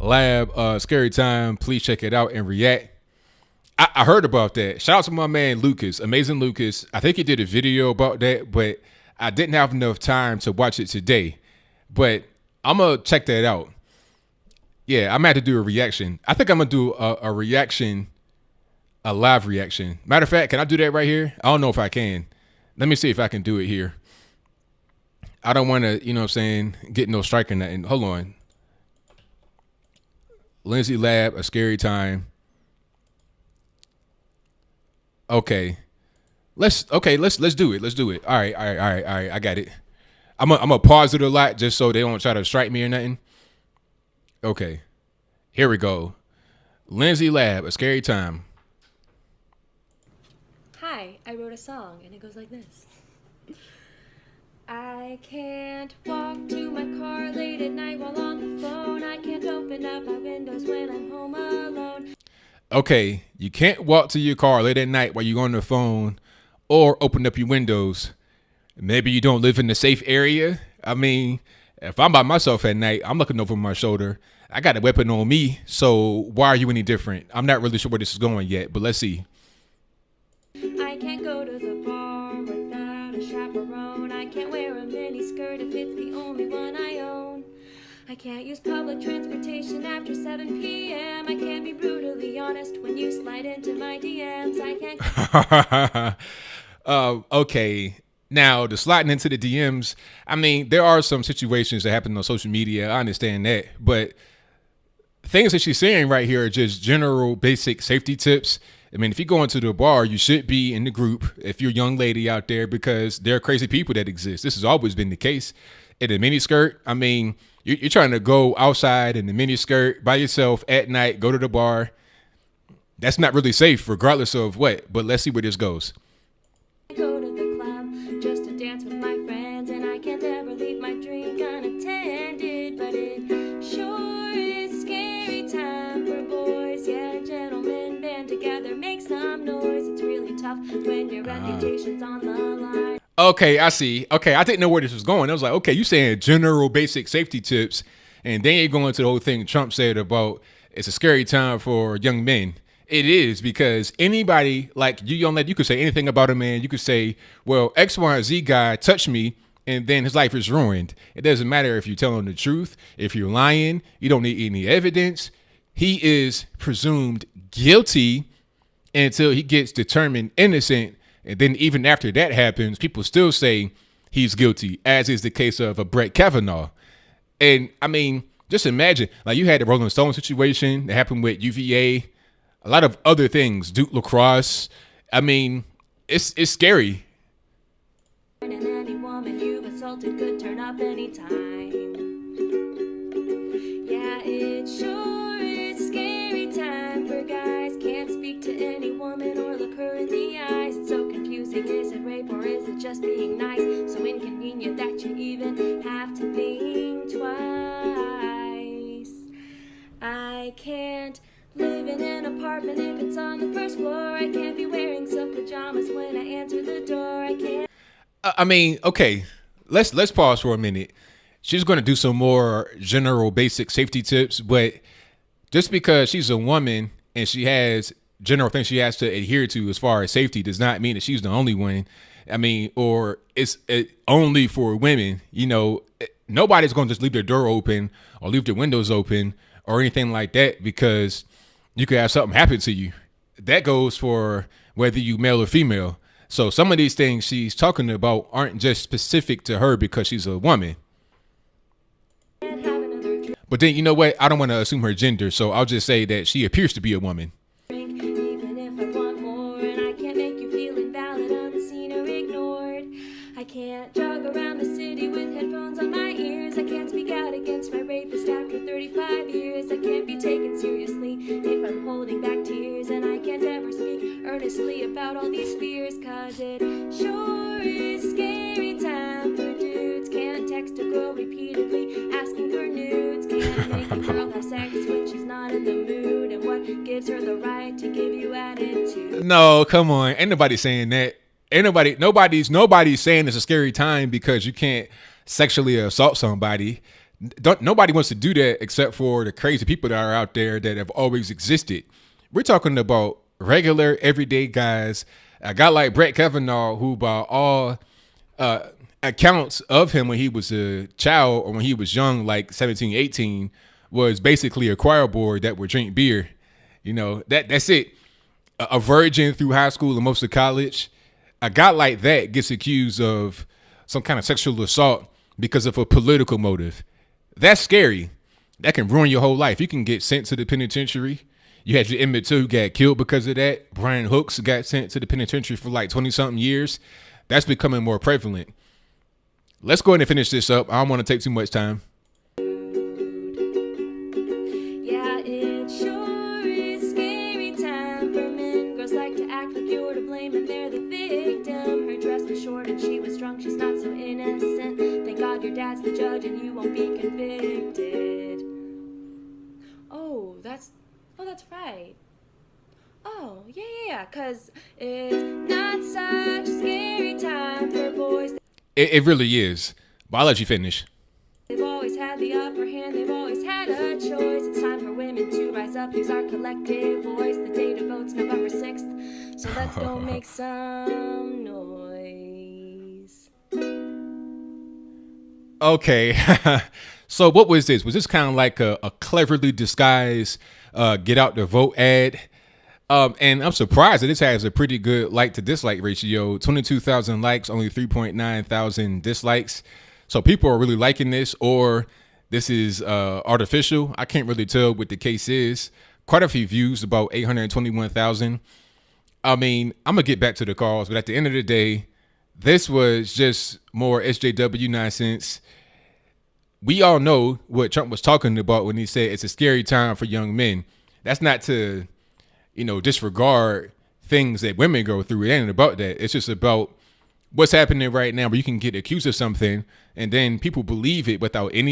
Lab, Scary Time. Please check it out and react. I heard about that. Shout out to my man Lucas, Amazing Lucas. I think he did a video about that, but I didn't have enough time to watch it today. But I'm gonna check that out. Yeah, I'm gonna have to do a reaction. I think I'm gonna do a reaction, a live reaction. Matter of fact, can I do that right here? I don't know if I can. Let me see if I can do it here. I don't want to, you know what I'm saying, get no strike or nothing. Hold on. Lynzy Lab, A Scary Time. Okay. Let's do it. Let's do it. All right. I got it. I'm gonna pause it a lot just so they don't try to strike me or nothing. Okay. Here we go. Lynzy Lab, A Scary Time. Hi, I wrote a song and it goes like this. I can't walk to my car late at night while on the phone. I can't open up my windows when I'm home alone. Okay, you can't walk to your car late at night while you're on the phone or open up your windows. Maybe you don't live in a safe area. I mean, if I'm by myself at night, I'm looking over my shoulder. I got a weapon on me, so why are you any different? I'm not really sure where this is going yet, but let's see. I can't go to the bar without a chaperone. I can't wear a mini skirt if it's the only one I own. I can't use public transportation after 7 p.m. I can't be brutally honest when you slide into my DMs. I can't. Okay. Now, the sliding into the DMs, I mean, there are some situations that happen on social media. I understand that. But things that she's saying right here are just general basic safety tips. I mean, if you go into the bar, you should be in the group if you're a young lady out there, because there are crazy people that exist. This has always been the case. In a miniskirt, I mean, you're trying to go outside in the miniskirt by yourself at night, go to the bar. That's not really safe, regardless of what. But let's see where this goes. Go to the club just to dance with my friends, and I can't ever leave my drink unattended. But it sure is scary time for boys. Yeah, gentlemen band together, make some noise. It's really tough when your reputation's on the line. Okay, I see. Okay, I didn't know where this was going. I was like, okay, you saying general basic safety tips, and then you're going to the whole thing Trump said about it's a scary time for young men. It is, because anybody, like you young lady, you could say anything about a man. You could say, well, X, Y, and Z guy touched me, and then his life is ruined. It doesn't matter if you're telling the truth, if you're lying, you don't need any evidence. He is presumed guilty until he gets determined innocent. And then even after that happens, people still say he's guilty, as is the case of a Brett Kavanaugh. And I mean, just imagine, like you had the Rolling Stone situation that happened with UVA, a lot of other things, Duke Lacrosse. I mean, it's scary. And any woman you've assaulted could turn up anytime. Yeah, it sure is scary time for guys. Can't speak to any woman or look her in the eyes. It's so confusing. Is it rape or is it just being nice? So inconvenient that you even have to think twice. I can't live in an apartment if it's on the first floor. I can't be wearing silk pajamas when I answer the door. I can't. I mean, okay, let's pause for a minute. She's going to do some more general basic safety tips, but just because she's a woman and she has general things she has to adhere to as far as safety does not mean that she's the only one. I mean, or it's only for women. You know, nobody's going to just leave their door open or leave their windows open or anything like that because you could have something happen to you. That goes for whether you male or female. So some of these things she's talking about aren't just specific to her because she's a woman. But then, you know what? I don't want to assume her gender, so I'll just say that she appears to be a woman. Even if I want more, and I can't make you feel invalid, unseen or ignored. I can't jog around the city with headphones on my ears. I can't speak out against my rapist after 35 years. I can't be taken seriously if I'm holding back tears. And I can't ever speak earnestly about all these fears, cause it sure is scary time for dudes. Can't text a girl repeatedly asking for nudes. Can't make a girl have sex when she's not in the mood. And what gives her the right to give you attitude? No, come on. Ain't nobody saying that. Nobody's saying it's a scary time because you can't sexually assault somebody. Nobody wants to do that except for the crazy people that are out there that have always existed. We're talking about regular, everyday guys. A guy like Brett Kavanaugh, who by all accounts of him when he was a child or when he was young, like 17, 18, was basically a choir boy that would drink beer. You know, that's it. A virgin through high school and most of college. A guy like that gets accused of some kind of sexual assault because of a political motive. That's scary. That can ruin your whole life. You can get sent to the penitentiary. You had your Emmett Till who got killed because of that. Brian Hooks got sent to the penitentiary for like 20-something years. That's becoming more prevalent. Let's go ahead and finish this up. I don't want to take too much time. Yeah, it sure is scary time for men. Girls like to act like you're to blame and they're the victim. Her dress was short and she was drunk. She's not so innocent. Thank God your dad's the judge and you won't be convicted. Oh, that's right. Oh, yeah, cause it's not such a scary time for boys. It really is. But I'll let you finish. They've always had the upper hand, they've always had a choice. It's time for women to rise up, use our collective voice. The date of vote's November 6th, so let's go make some noise. Okay. So what was this? Was this kind of like a cleverly disguised get out the vote ad? And I'm surprised that this has a pretty good like to dislike ratio. 22,000 likes, only 3.9 thousand dislikes. So people are really liking this, or this is artificial. I can't really tell what the case is. Quite a few views, about 821,000. I mean, I'm going to get back to the cause, but at the end of the day, this was just more SJW nonsense. We all know what Trump was talking about when he said it's a scary time for young men. That's not to, disregard things that women go through. It ain't about that. It's just about what's happening right now where you can get accused of something and then people believe it without any